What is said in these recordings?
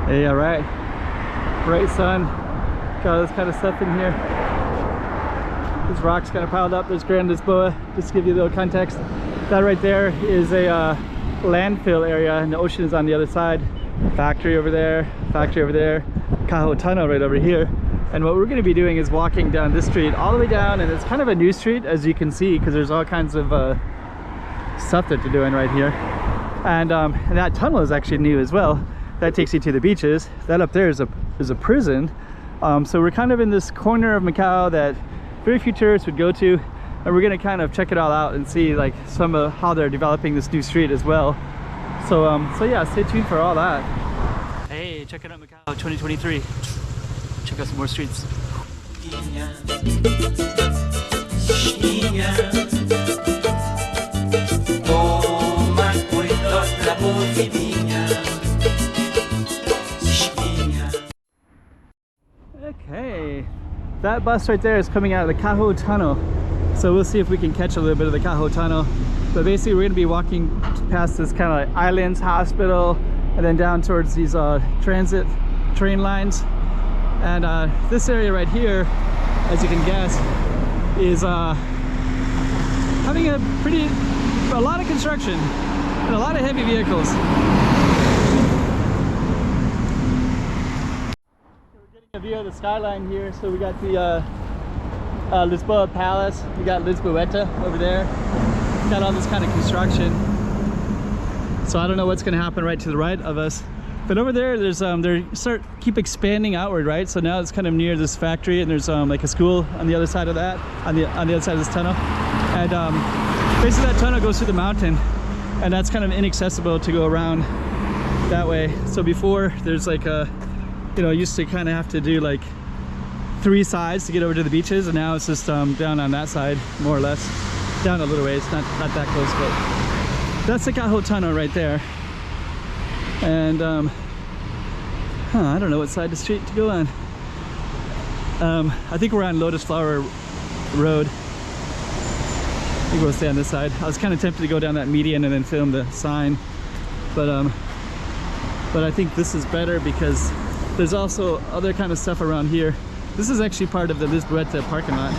Hey, all right. Bright sun. Got all this kind of stuff in here. These rocks kind of piled up. There's Grand Lisboa. Just to give you a little context. That right there is a landfill area, and the ocean is on the other side. Factory over there. Factory over there. Cajo Tunnel right over here. And what we're going to be doing is walking down this street all the way down, and it's kind of a new street, as you can see, because there's all kinds of stuff that they're doing right here. And that tunnel is actually new as well. That takes you to the beaches. That up there is a prison. So we're kind of in this corner of Macau that very few tourists would go to, and we're going to kind of check it all out and see like some of how they're developing this new street as well. So yeah, stay tuned for all that. Hey, check it out, Macau 2023. Check out some more streets. Okay, that bus right there is coming out of the Cajo Tunnel. So we'll see if we can catch a little bit of the Cajo Tunnel. But basically we're going to be walking past this kind of like islands, hospital, and then down towards these transit train lines. And this area right here, as you can guess, is having a lot of construction and a lot of heavy vehicles. So we're getting a view of the skyline here. So we got the Lisboa Palace, we got Lisboeta over there. We got all this kind of construction. So I don't know what's going to happen right to the right of us. But over there, there's keep expanding outward, right? So now it's kind of near this factory, and there's like a school on the other side of that, on the other side of this tunnel. And basically that tunnel goes through the mountain, and that's kind of inaccessible to go around that way. So before, there's like a, used to kind of have to do like 3 sides to get over to the beaches, and now it's just down on that side, more or less. Down a little ways, not that close, but that's the Cajo Tunnel right there. And I don't know what side of the street to go on. I think we're on Lotus Flower Road. I think we'll stay on this side. I was kind of tempted to go down that median and then film the sign, but I think this is better because there's also other kind of stuff around here. This is actually part of the Lisboeta parking lot,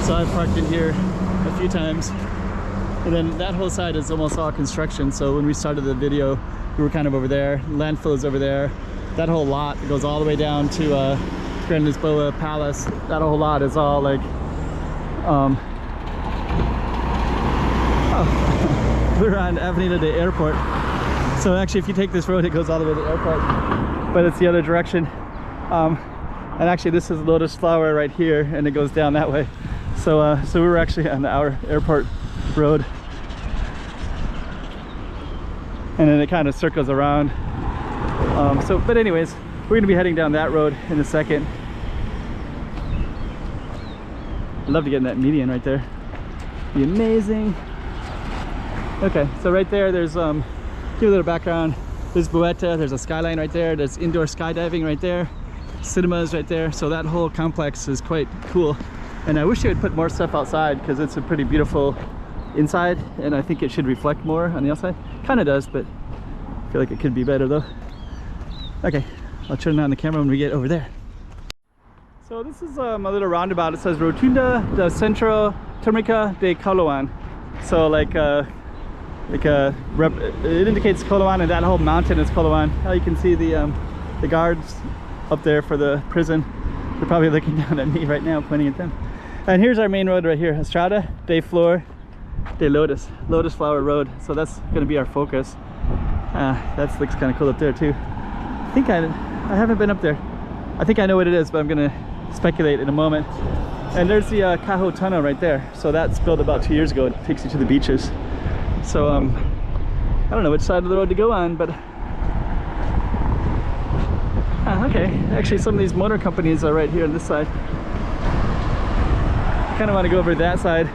so I've parked in here a few times. And then that whole side is almost all construction. So when we started the video, we were kind of over there. Landfill is over there. That whole lot goes all the way down to Grand Lisboa Palace. That whole lot is all like we're on Avenida de Airport. So actually, if you take this road, it goes all the way to the airport, but it's the other direction. And actually, this is Lotus Flower right here, and it goes down that way. So so we were actually on our airport road, and then it kind of circles around. But anyways, we're gonna be heading down that road in a second. I'd love to get in that median right there. Be amazing. Okay, so right there, there's give you a little background. There's Lisboeta, there's a skyline right there, there's indoor skydiving right there, cinemas right there. So that whole complex is quite cool. And I wish they would put more stuff outside, because it's a pretty beautiful inside, and I think it should reflect more on the outside. Kind of does, but I feel like it could be better though. Okay, I'll turn on the camera when we get over there. So this is a little roundabout. It says Rotunda de Centro Térmica de Coloan. So it indicates Coloan, and that whole mountain is Coloan. Now you can see the guards up there for the prison. They're probably looking down at me right now, pointing at them. And here's our main road right here, Estrada de Flor de Lotus, Lotus Flower Road. So that's going to be our focus. That looks kind of cool up there too. I think I haven't been up there. I think I know what it is, but I'm going to speculate in a moment. And there's the Cajo Tunnel right there. So that's built about 2 years ago. It takes you to the beaches. So I don't know which side of the road to go on, but okay. Actually, some of these motor companies are right here on this side. Kind of want to go over that side.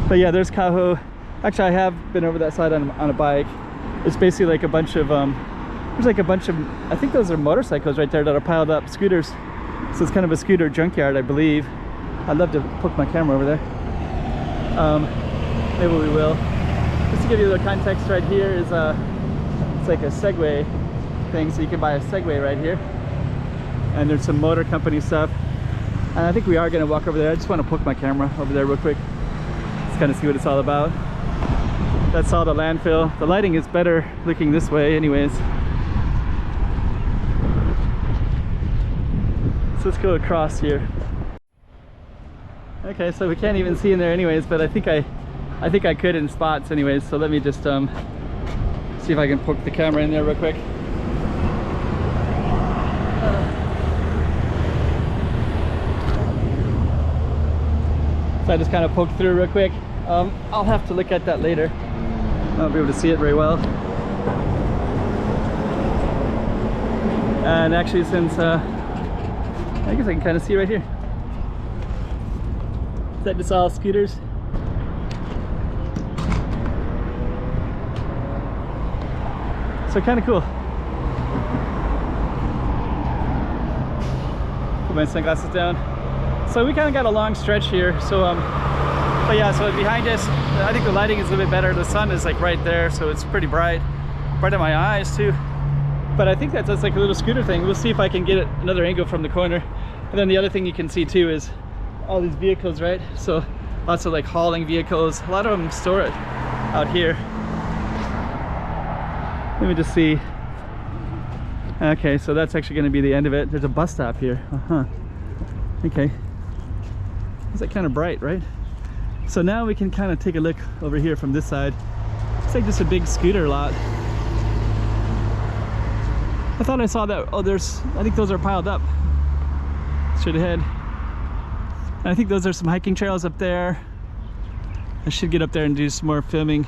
But yeah, there's Cajo. Actually, I have been over that side on a bike. It's basically like a bunch of there's like a bunch of, I think those are motorcycles right there that are piled up, scooters. So it's kind of a scooter junkyard, I believe. I'd love to hook my camera over there. Maybe we will. Just to give you a little context, right here is it's like a Segway thing, so you can buy a Segway right here. And there's some motor company stuff. And I think we are going to walk over there. I just want to poke my camera over there real quick. Just kind of see what it's all about. That's all the landfill. The lighting is better looking this way anyways. So let's go across here. Okay, so we can't even see in there anyways, but I think I could in spots anyways. So let me just see if I can poke the camera in there real quick. So I just kind of poked through real quick. I'll have to look at that later. I won't be able to see it very well. And actually, since I guess I can kind of see right here. Is that just all scooters? So kind of cool. Put my sunglasses down. So we kind of got a long stretch here. So but yeah, so behind us, I think the lighting is a little bit better. The sun is like right there, so it's pretty bright in my eyes too. But I think that's like a little scooter thing. We'll see if I can get another angle from the corner. And then the other thing you can see too is all these vehicles, right? So lots of like hauling vehicles. A lot of them store it out here. Let me just see. Okay, so that's actually going to be the end of it. There's a bus stop here. Okay. It's like kind of bright, right? So now we can kind of take a look over here from this side. It's like just a big scooter lot. I thought I saw that. Oh, I think those are piled up straight ahead. And I think those are some hiking trails up there. I should get up there and do some more filming.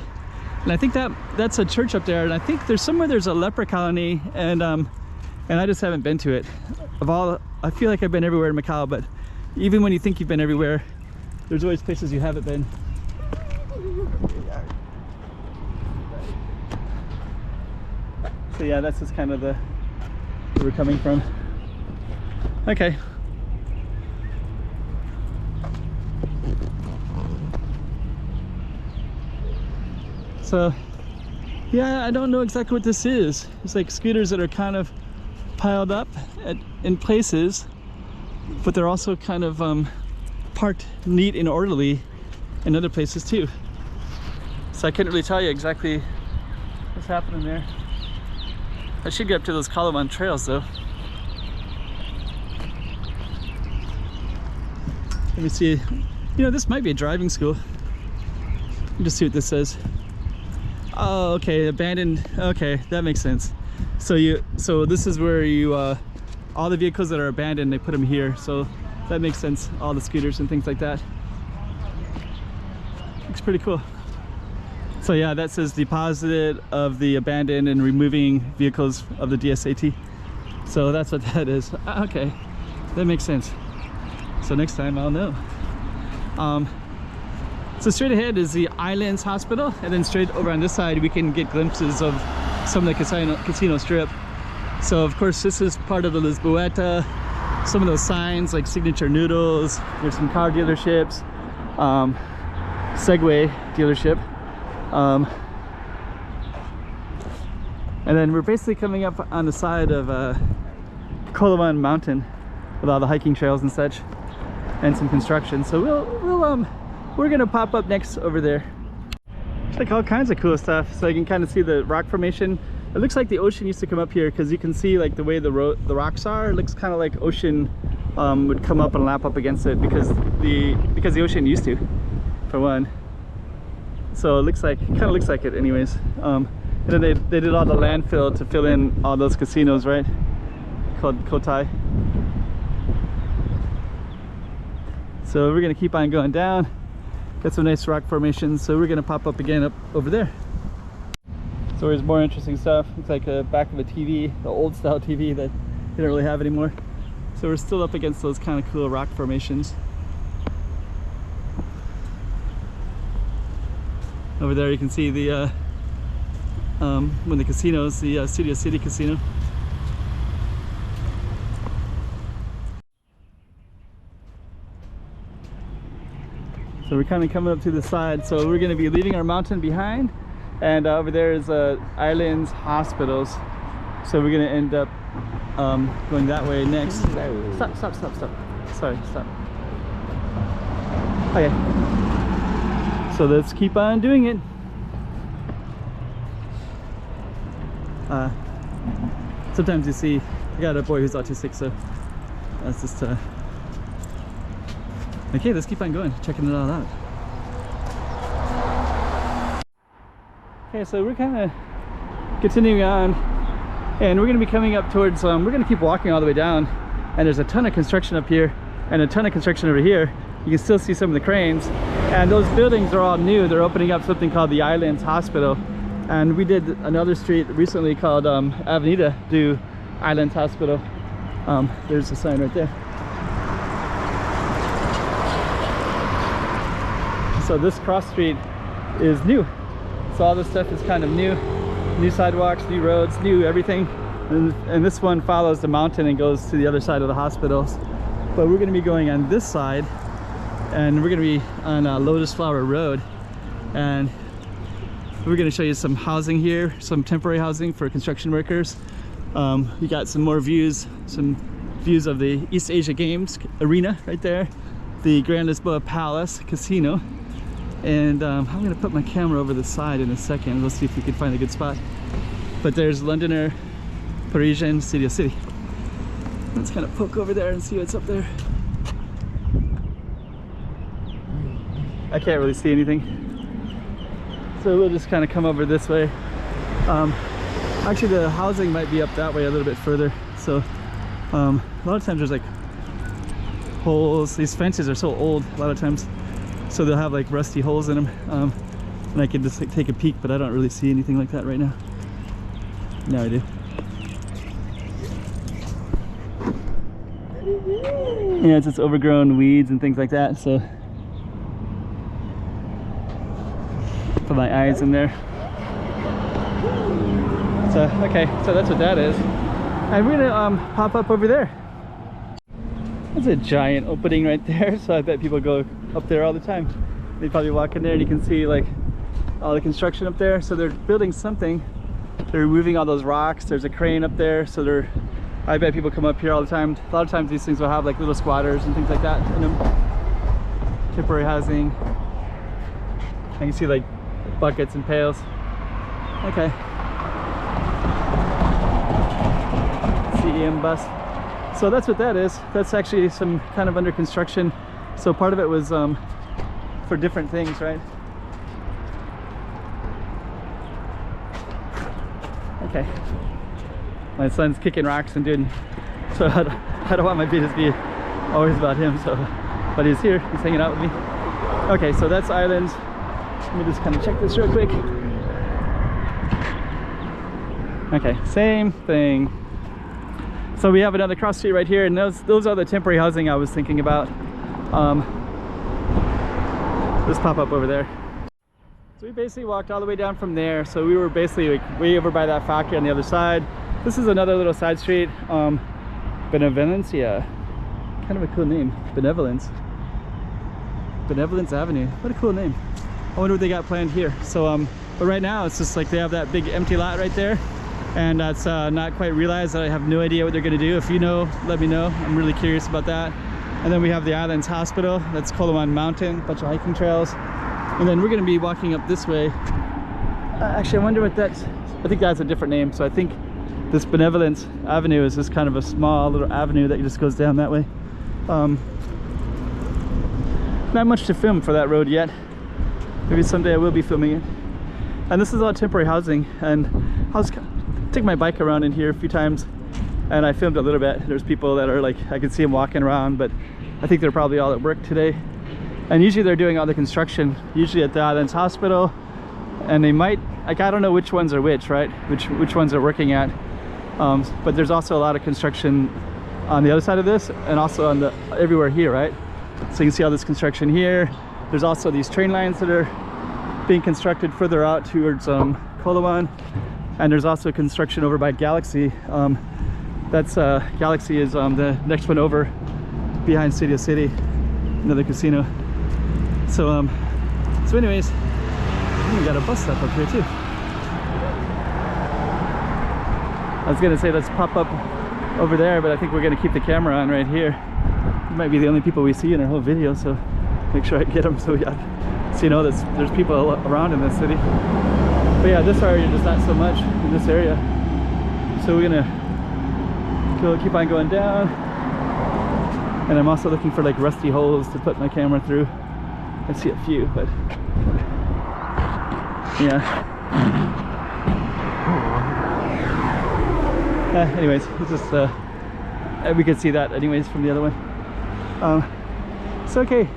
And I think that's a church up there. And I think there's a leper colony, and I just haven't been to it. I feel like I've been everywhere in Macau, but even when you think you've been everywhere, there's always places you haven't been. So yeah, that's just kind of where we're coming from. Okay. So yeah, I don't know exactly what this is. It's like scooters that are kind of piled up in places, but they're also kind of parked neat and orderly in other places too. So I couldn't really tell you exactly what's happening there. I should get up to those Calaman trails though. Let me see. You know, this might be a driving school. Let me just see what this says. Oh, okay, abandoned. Okay, that makes sense. So this is where you all the vehicles that are abandoned, they put them here. So that makes sense. All the scooters and things like that. Looks pretty cool. So yeah, that says deposit of the abandoned and removing vehicles of the DSAT. So that's what that is. Okay, that makes sense. So next time I'll know. So straight ahead is the Islands Hospital, and then straight over on this side we can get glimpses of some of the casino strip. So of course this is part of the Lisboa. Some of those signs like Signature Noodles, there's some car dealerships, Segway dealership. And then we're basically coming up on the side of Calaman Mountain with all the hiking trails and such, and some construction. So we're gonna pop up next over there. It's like all kinds of cool stuff. So you can kind of see the rock formation. It looks like the ocean used to come up here, because you can see like the way the rocks are. It looks kind of like ocean would come up and lap up against it, because the ocean used to, for one. So it kind of looks like it anyways. And then they did all the landfill to fill in all those casinos, right? Called Cotai. So we're gonna keep on going down. Got some nice rock formations. So we're gonna pop up again up over there. So there's more interesting stuff. Looks like a back of a TV, the old style TV that they don't really have anymore. So we're still up against those kind of cool rock formations. Over there you can see the one of the casinos, the Studio City Casino. So we're kind of coming up to the side. So we're going to be leaving our mountain behind, and over there is Islands Hospitals. So we're gonna end up going that way next. Stop. Sorry, stop. Okay. So let's keep on doing it. Sometimes you see, I got a boy who's autistic, so that's just okay, let's keep on going, checking it all out. Okay, so we're kind of continuing on, and we're going to be coming up towards, we're going to keep walking all the way down, and there's a ton of construction up here and a ton of construction over here. You can still see some of the cranes, and those buildings are all new. They're opening up something called the Islands Hospital, and we did another street recently called Avenida do Islands Hospital. There's the sign right there. So this cross street is new. So all this stuff is kind of new. New sidewalks, new roads, new everything. And this one follows the mountain and goes to the other side of the hospitals. But we're going to be going on this side, and we're going to be on Lotus Flower Road. And we're going to show you some housing here, some temporary housing for construction workers. We got some more views, some views of the East Asia Games arena right there, the Grand Lisboa Palace Casino, and I'm going to put my camera over the side in a second. We'll see if we can find a good spot. But there's Londoner, Parisian, Studio City. Let's kind of poke over there and see what's up there. I can't really see anything. So we'll just kind of come over this way. Actually, the housing might be up that way a little bit further. So a lot of times there's like holes. These fences are so old a lot of times. So they'll have like rusty holes in them. And I can just like, take a peek, but I don't really see anything like that right now. Now I do. Yeah, it's just overgrown weeds and things like that. So put my eyes in there. So okay, so that's what that is, and we're gonna pop up over there. There's a giant opening right there, so I bet people go up there all the time. They probably walk in there and you can see like all the construction up there. So they're building something. They're removing all those rocks. There's a crane up there, so I bet people come up here all the time. A lot of times these things will have like little squatters and things like that in them. Temporary housing. I can see like buckets and pails. Okay. CEM bus. So that's what that is. That's actually some kind of under construction. So part of it was for different things, right? Okay. My son's kicking rocks and doing, so I don't want my videos to be always about him, so, but he's here, he's hanging out with me. Okay, so that's Islands. Let me just kind of check this real quick. Okay, same thing. So we have another cross street right here, and those are the temporary housing I was thinking about. Let's pop up over there. So we basically walked all the way down from there. So we were basically like way over by that factory on the other side. This is another little side street, Benevolencia. Kind of a cool name, Benevolence Avenue. What a cool name. I wonder what they got planned here. So but right now it's just like they have that big empty lot right there, and that's not quite realized. I have no idea what they're gonna do. If you know, let me know. I'm really curious about that. And then we have the Islands Hospital. That's Coloman Mountain, a bunch of hiking trails. And then we're gonna be walking up this way. Actually, I wonder what that's, I think that's a different name. So I think this Benevolence Avenue is just kind of a small little avenue that just goes down that way. Not much to film for that road yet. Maybe someday I will be filming it. And this is all temporary housing, and I'll just take my bike around in here a few times, and I filmed a little bit. There's people that are like, I can see them walking around, but I think they're probably all at work today. And usually they're doing all the construction, usually at the Islands Hospital, and they might, like, I don't know which ones are which, right? Which ones are working at. But there's also a lot of construction on the other side of this, and also on the everywhere here, right? So you can see all this construction here. There's also these train lines that are being constructed further out towards Coloman, and there's also construction over by Galaxy. That's Galaxy is the next one over behind Studio City, another casino. So so anyways, we got a bus stop up here too. I was gonna say let's pop up over there, but I think we're gonna keep the camera on right here. We might be the only people we see in our whole video, so make sure I get them so you know there's people around in this city. But yeah, this area there's not so much in this area, so we're gonna keep on going down. And I'm also looking for like rusty holes to put my camera through. I see a few, but yeah. Anyways, it's just we could see that anyways from the other one. So okay,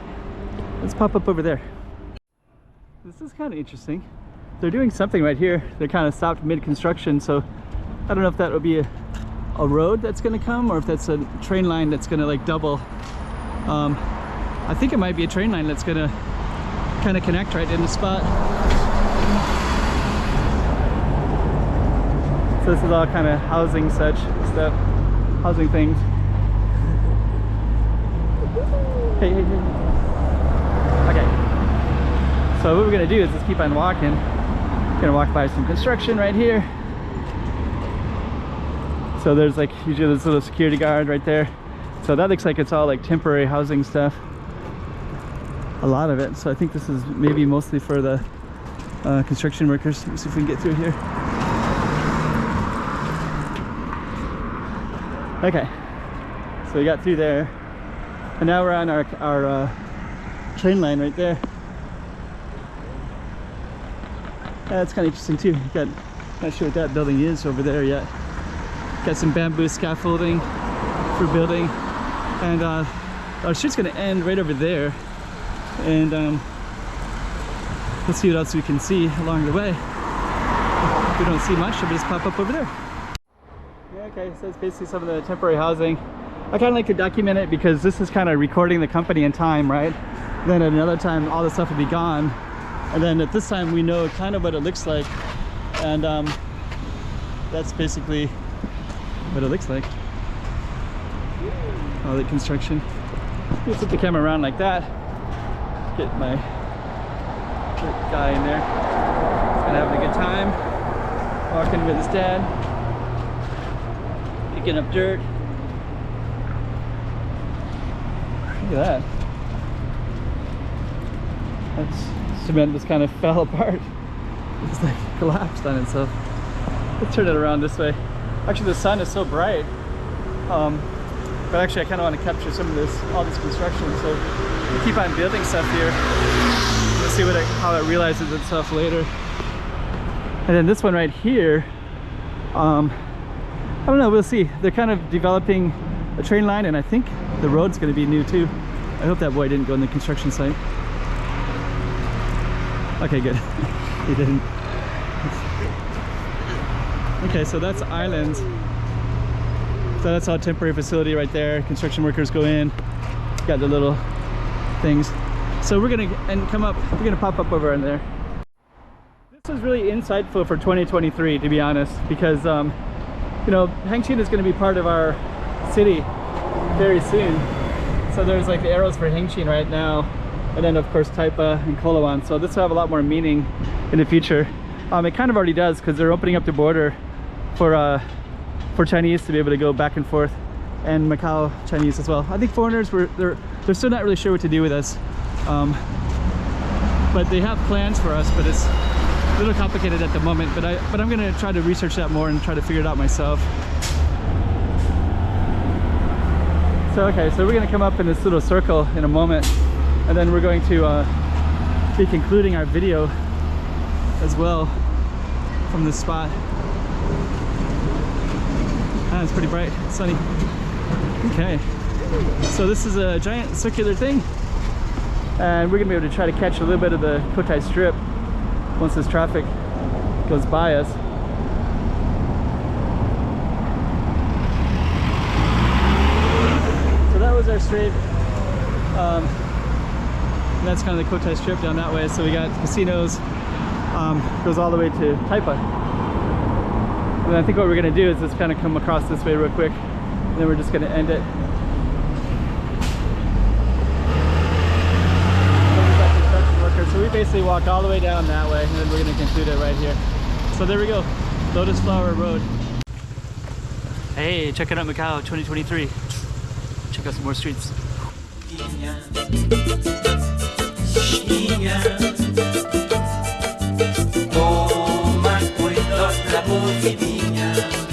let's pop up over there. This is kind of interesting. They're doing something right here. They're kind of stopped mid-construction, so I don't know if that would be a road that's going to come, or if that's a train line that's going to like double. I think it might be a train line that's going to kind of connect right in the spot. So this is all kind of housing such stuff, housing things. Hey, hey, hey. Okay. So what we're gonna do is just keep on walking. Gonna walk by some construction right here. So there's like usually this little security guard right there. So that looks like it's all like temporary housing stuff. A lot of it. So I think this is maybe mostly for the construction workers. Let me see if we can get through here. Okay, so we got through there, and now we're on our train line right there. That's kind of interesting too. Not sure what that building is over there yet. Got some bamboo scaffolding for building, and our street's going to end right over there. And let's see what else we can see along the way. If we don't see much, we'll just pop up over there. Okay, so it's basically some of the temporary housing. I kind of like to document it because this is kind of recording the company in time, right? Then at another time, all the stuff will be gone. And then at this time, we know kind of what it looks like. And that's basically what it looks like. All the construction. Let's put the camera around like that. Get my guy in there. He's kind of having a good time. Walking with his dad. Picking up dirt. Look at that. That's cement just kind of fell apart. It's like collapsed on itself. Let's turn it around this way. Actually, the sun is so bright. But actually, I kind of want to capture some of all this construction. So we keep on building stuff here. We'll see how it realizes itself later. And then this one right here. I don't know, we'll see. They're kind of developing a train line, and I think the road's going to be new too. I hope that boy didn't go on the construction site. Okay, good. He didn't. Okay, so that's islands. So that's all temporary facility right there. Construction workers go in. Got the little things. So we're gonna we're gonna pop up over in there. This was really insightful for 2023, to be honest, because you know, Hengqin is going to be part of our city very soon. So there's like the arrows for Hengqin right now, and then of course Taipa and Kolowan. So this will have a lot more meaning in the future. It kind of already does, because they're opening up the border for Chinese to be able to go back and forth, and Macau Chinese as well. I think foreigners they're still not really sure what to do with us, but they have plans for us. But it's a little complicated at the moment, but I'm going to try to research that more and try to figure it out myself. So okay, so we're going to come up in this little circle in a moment, and then we're going to be concluding our video as well from this spot. It's pretty bright, sunny. Okay, so this is a giant circular thing, and we're going to be able to try to catch a little bit of the Cotai Strip once this traffic goes by us. So that was our straight, and that's kind of the Cotai Strip down that way. So we got casinos, goes all the way to Taipa. And I think what we're going to do is just kind of come across this way real quick, and then we're just going to end it. So we basically walked all the way down that way, and then we're going to conclude it right here. So there we go, Lotus Flower Road. Hey, checking out Macau 2023. Check out some more streets. Toma cuidado da boquinha.